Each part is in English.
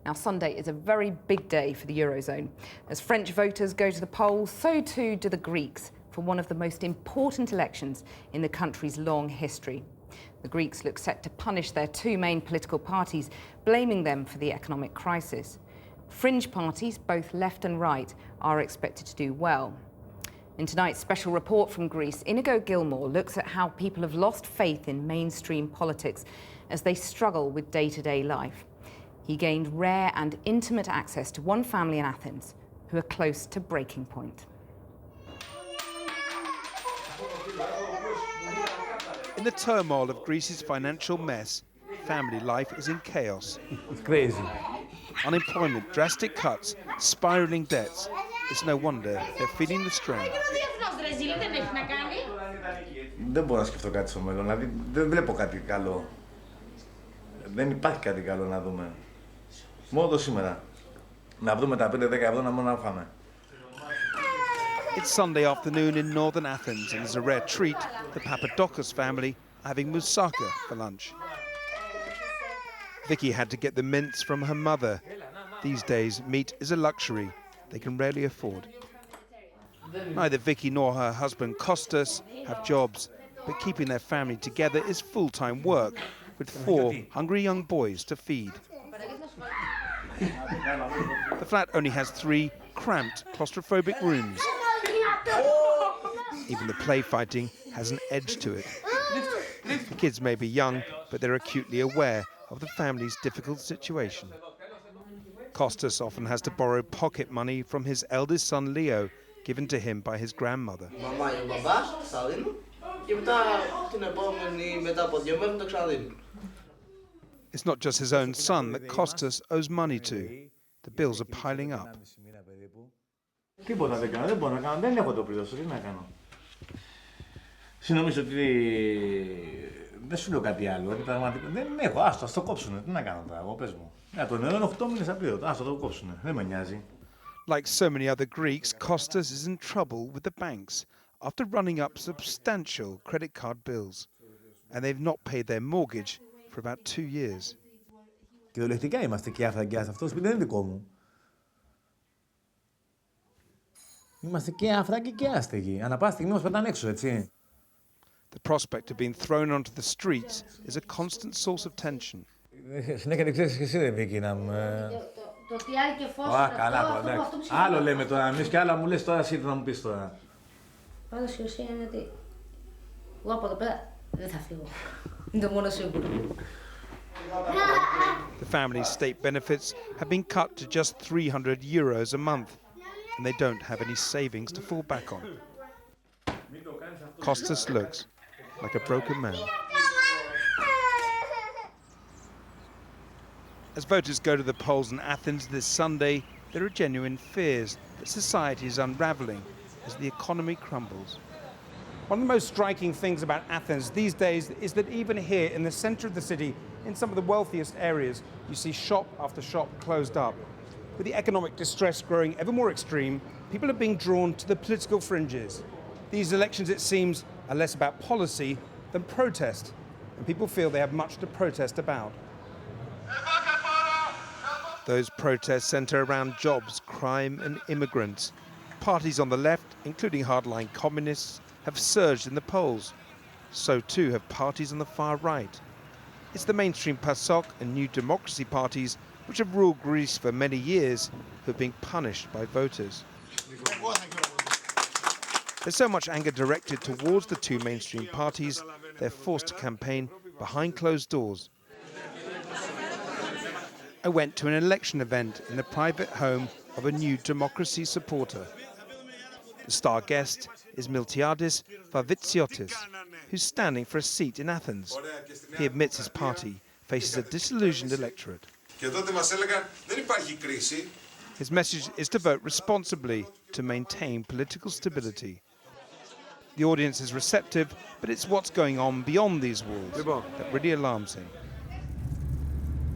Now, Sunday is a very big day for the Eurozone. As French voters go to the polls, so too do the Greeks for one of the most important elections in the country's long history. The Greeks look set to punish their two main political parties, blaming them for the economic crisis. Fringe parties, both left and right, are expected to do well. In tonight's special report from Greece, Inigo Gilmore looks at how people have lost faith in mainstream politics as they struggle with day-to-day life. He gained rare and intimate access to one family in Athens who are close to breaking point. In the turmoil of Greece's financial mess, family life is in chaos. It's crazy. Unemployment, drastic cuts, spiralling debts. It's no wonder they're feeling the strain. Δεν μπορώ να σκεφτώ κάτι στο μέλλον, δηλαδή δεν βλέπω κάτι καλό. Δεν υπάρχει κάτι καλό να δούμε. Μόνο το σήμερα. Να βρούμε τα 5-10 ευρώ να μόνο να φάμε. It's Sunday afternoon in northern Athens, and as a rare treat, the Papadakis family are having moussaka for lunch. Vicky had to get the mince from her mother. These days, meat is a luxury they can rarely afford. Neither Vicky nor her husband Kostas have jobs, but keeping their family together is full-time work, with 4 hungry young boys to feed. The flat only has 3 cramped, claustrophobic rooms. Even the play fighting has an edge to it. The kids may be young, but they're acutely aware of the family's difficult situation. Kostas often has to borrow pocket money from his eldest son Leo, given to him by his grandmother. It's not just his own son that Kostas owes money to. The bills are piling up. Τίποτα δεν κάνω, δεν μπορώ να κάνω, δεν έχω το πλήρωσο, τι να κάνω. Συνομίζω ότι δεν σου λέω κάτι άλλο, πραγματικά δεν έχω, άστο, ας το κόψουνε, τι να κάνω τώρα, εγώ πες μου. Το νερό είναι 8 μήνες απλήρωτο, άστο το κόψουνε, δεν με νοιάζει. Like so many other Greeks, Kostas is in trouble with the banks after running up substantial credit card bills. And they've not paid their mortgage for about 2 years. Κυριολεκτικά είμαστε και άφραγγοι, αυτό το σπίτι δεν είναι δικό μου. Είμαστε και άφραγγοι και άστεγοι. Ανά πάσα στιγμή μας πετάνε έξω, έτσι. The prospect of being thrown onto the streets is a constant source of tension. Συνέχεια δεν ξέρεις και εσύ, δεν Βίκυ, να μου... Το τιάρι και φως, αυτό άλλο λέμε τώρα εμείς και άλλα μου λες τώρα εσύ να μου πεις τώρα. Πάντως η ουσία είναι ότι εγώ από εδώ πέρα δεν θα φύγω. Είναι το μόνο σίγουρο. The family's state benefits have been cut to just €300 a month, and they don't have any savings to fall back on. Kostas looks like a broken man. As voters go to the polls in Athens this Sunday, there are genuine fears that society is unravelling as the economy crumbles. One of the most striking things about Athens these days is that even here in the centre of the city, in some of the wealthiest areas, you see shop after shop closed up. With the economic distress growing ever more extreme, people are being drawn to the political fringes. These elections, it seems, are less about policy than protest, and people feel they have much to protest about. Those protests centre around jobs, crime and immigrants. Parties on the left, including hardline communists, have surged in the polls. So too have parties on the far right. It's the mainstream PASOK and New Democracy parties which have ruled Greece for many years who are being punished by voters. There's so much anger directed towards the two mainstream parties, they're forced to campaign behind closed doors. I went to an election event in the private home of a New Democracy supporter. The star guest is Miltiadis Vavitsiotis, who's standing for a seat in Athens. He admits his party faces a disillusioned electorate. His message is to vote responsibly to maintain political stability. The audience is receptive, but it's what's going on beyond these walls that really alarms him.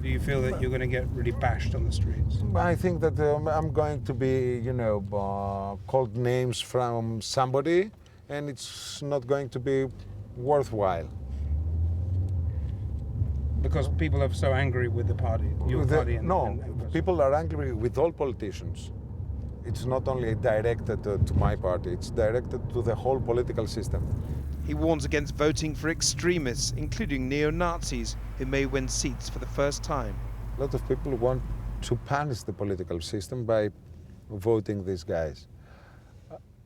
Do you feel that you're going to get really bashed on the streets? I think that I'm going to be, called names from somebody, and it's not going to be worthwhile. Because people are so angry with the party, your party. People are angry with all politicians. It's not only directed to my party, it's directed to the whole political system. He warns against voting for extremists, including neo-Nazis, who may win seats for the first time. A lot of people want to punish the political system by voting these guys.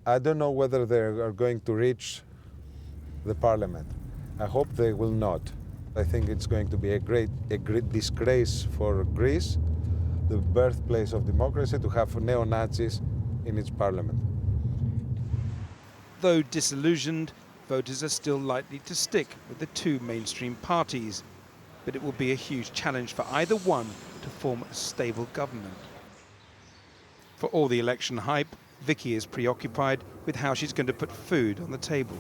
I don't know whether they are going to reach the parliament. I hope they will not. I think it's going to be a great disgrace for Greece, the birthplace of democracy, to have neo-Nazis in its parliament. Though disillusioned, voters are still likely to stick with the two mainstream parties. But it will be a huge challenge for either one to form a stable government. For all the election hype, Vicky is preoccupied with how she's going to put food on the table.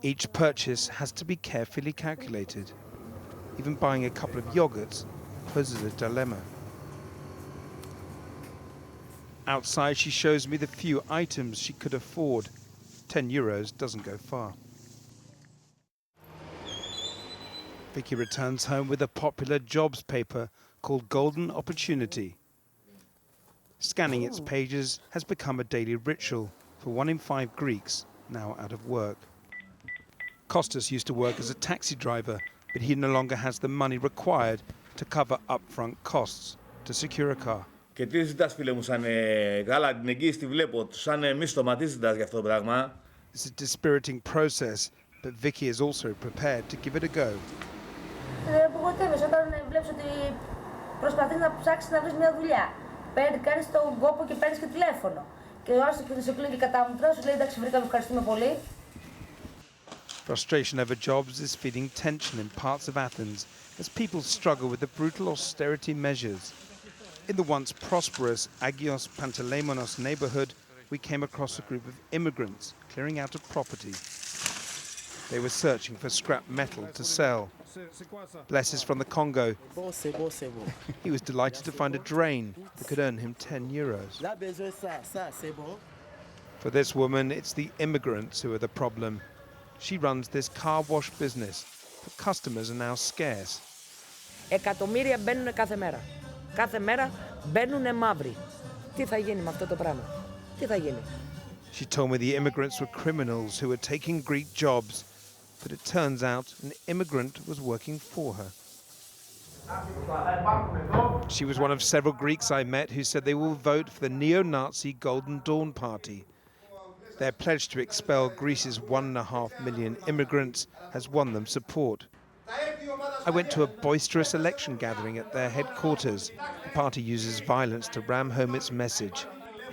Each purchase has to be carefully calculated. Even buying a couple of yogurts poses a dilemma. Outside, she shows me the few items she could afford. €10 doesn't go far. Vicky returns home with a popular jobs paper called Golden Opportunity. Scanning its pages has become a daily ritual for 1 in 5 Greeks now out of work. Kostas used to work as a taxi driver, but he no longer has the money required to cover upfront costs to secure a car. Και τι ζητάς, φίλε μου, σαν γάλα την εγγύηση τη βλέπω, σαν μίσθωμα, τι ζητάς για αυτό το πράγμα. It's a dispiriting process, but Vicky is also prepared to give it a go. Απογοητεύεσαι όταν βλέπεις ότι προσπαθείς να ψάξεις να βρεις μια δουλειά. Κάνεις τον κόπο και παίρνεις και τηλέφωνο. Και ο άλλος σε κλείνει κατάμουτρα, σου λέει εντάξει βρήκα, ευχαριστούμε πολύ. Frustration over jobs is feeding tension in parts of Athens as people struggle with the brutal austerity measures. In the once prosperous Agios Panteleimonos neighborhood, we came across a group of immigrants clearing out a property. They were searching for scrap metal to sell. Bless is from the Congo. He was delighted to find a drain that could earn him €10. For this woman, it's the immigrants who are the problem. She runs this car wash business, but customers are now scarce. Εκατομμύρια μπαίνουν κάθε μέρα. Κάθε μέρα μπαίνουνε μαύροι. Τι θα γίνει με αυτό το πράγμα? Τι θα γίνει? She told me the immigrants were criminals who were taking Greek jobs, but it turns out an immigrant was working for her. She was one of several Greeks I met who said they will vote for the neo-Nazi Golden Dawn Party. Their pledge to expel Greece's 1.5 million immigrants has won them support. I went to a boisterous election gathering at their headquarters. The party uses violence to ram home its message.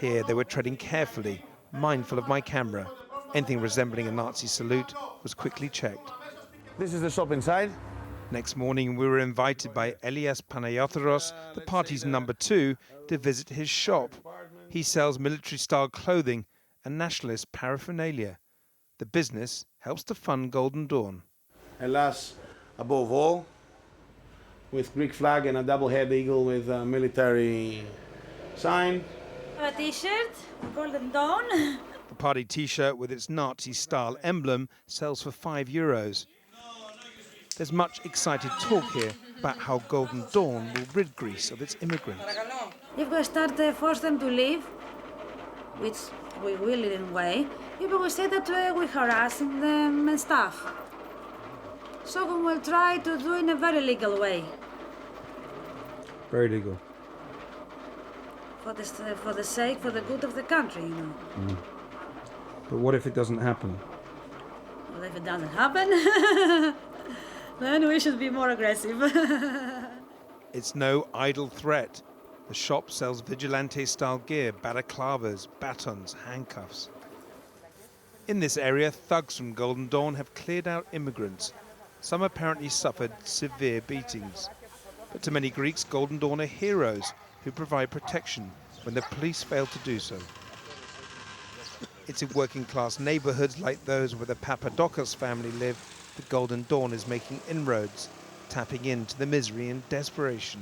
Here they were treading carefully, mindful of my camera. Anything resembling a Nazi salute was quickly checked. This is the shop inside. Next morning we were invited by Elias Panayothoros, the party's number 2, to visit his shop. He sells military-style clothing and nationalist paraphernalia. The business helps to fund Golden Dawn. Hellas above all, with Greek flag and a double-head eagle with a military sign. A t-shirt, Golden Dawn. The party t-shirt with its Nazi-style emblem sells for €5. There's much excited talk here about how Golden Dawn will rid Greece of its immigrants. If we start to force them to leave, which we will in a way, people will say that we're harassing them and stuff. So we will try to do it in a very legal way. Very legal. For the sake, for the good of the country, you know. But what if it doesn't happen? Well, if it doesn't happen, then we should be more aggressive. It's no idle threat. The shop sells vigilante-style gear, balaclavas, batons, handcuffs. In this area, thugs from Golden Dawn have cleared out immigrants. Some apparently suffered severe beatings. But to many Greeks, Golden Dawn are heroes who provide protection when the police fail to do so. It's in working-class neighborhoods like those where the Papadokos family live that Golden Dawn is making inroads, tapping into the misery and desperation.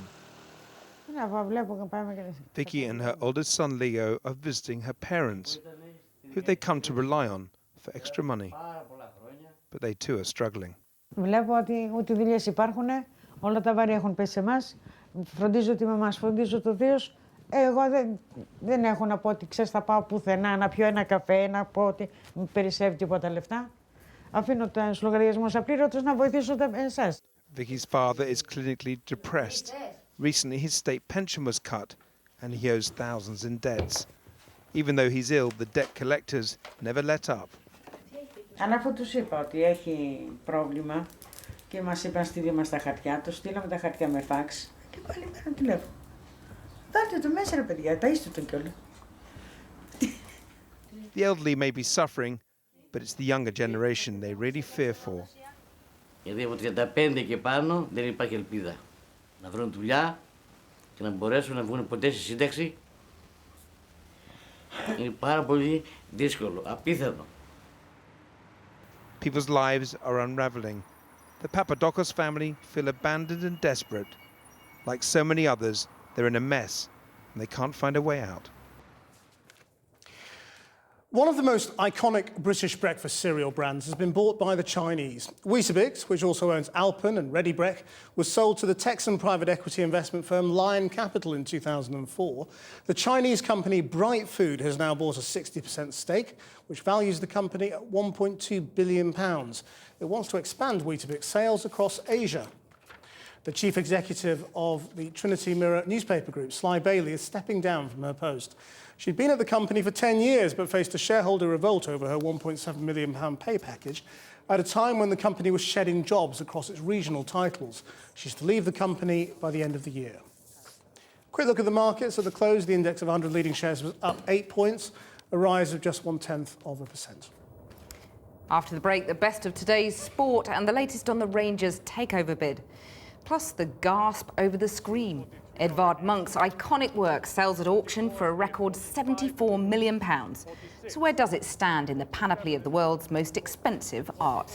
Vicky and her oldest son Leo are visiting her parents, who they come to rely on for extra money. but they too are struggling. Βλέπω ότι δουλειές υπάρχουν, όλα τα βάρη έχουν πέσει σε εμάς. Φροντίζω τη μαμά, φροντίζω το θείος. Εγώ δεν έχω να πω ότι ξέρεις θα πάω πουθενά, να πιω ένα καφέ, να πω ότι μου περισσεύει τίποτα λεφτά. Αφήνω τους λογαριασμούς απλήρωτους να βοηθήσω εσάς. Vicky's father is clinically depressed. Recently his state pension was cut and he owes thousands in debts. Even though he's ill, the debt collectors never let up. Αν αφού τους είπα ότι έχει πρόβλημα και μας είπαν στείλει μας τα χαρτιά, τους στείλαμε τα χαρτιά με φάξ και πάλι πήραν τηλέφωνο. Δάτε το μέσα ρε παιδιά, ταΐστε τον κιόλα. The elderly may be suffering, but it's the younger generation they really fear for. Γιατί από 35 και πάνω δεν υπάρχει ελπίδα να βρουν δουλειά και να μπορέσουν να βγουν ποτέ στη σύνταξη. Είναι πάρα πολύ δύσκολο, απίθανο. People's lives are unraveling. The Papadokos family feel abandoned and desperate. Like so many others, they're in a mess and they can't find a way out. One of the most iconic British breakfast cereal brands has been bought by the Chinese. Weetabix, which also owns Alpen and Ready Brek, was sold to the Texan private equity investment firm Lion Capital in 2004. The Chinese company Bright Food has now bought a 60% stake, which values the company at £1.2 billion. It wants to expand Weetabix sales across Asia. The chief executive of the Trinity Mirror newspaper group, Sly Bailey, is stepping down from her post. She'd been at the company for 10 years, but faced a shareholder revolt over her £1.7 million pay package at a time when the company was shedding jobs across its regional titles. She's to leave the company by the end of the year. Quick look at the markets. At the close, the index of 100 leading shares was up 8 points, a rise of just 0.1%. After the break, the best of today's sport and the latest on the Rangers takeover bid. Plus the gasp over the Scream. Edvard Munch's iconic work sells at auction for a record £74 million. So where does it stand in the panoply of the world's most expensive art?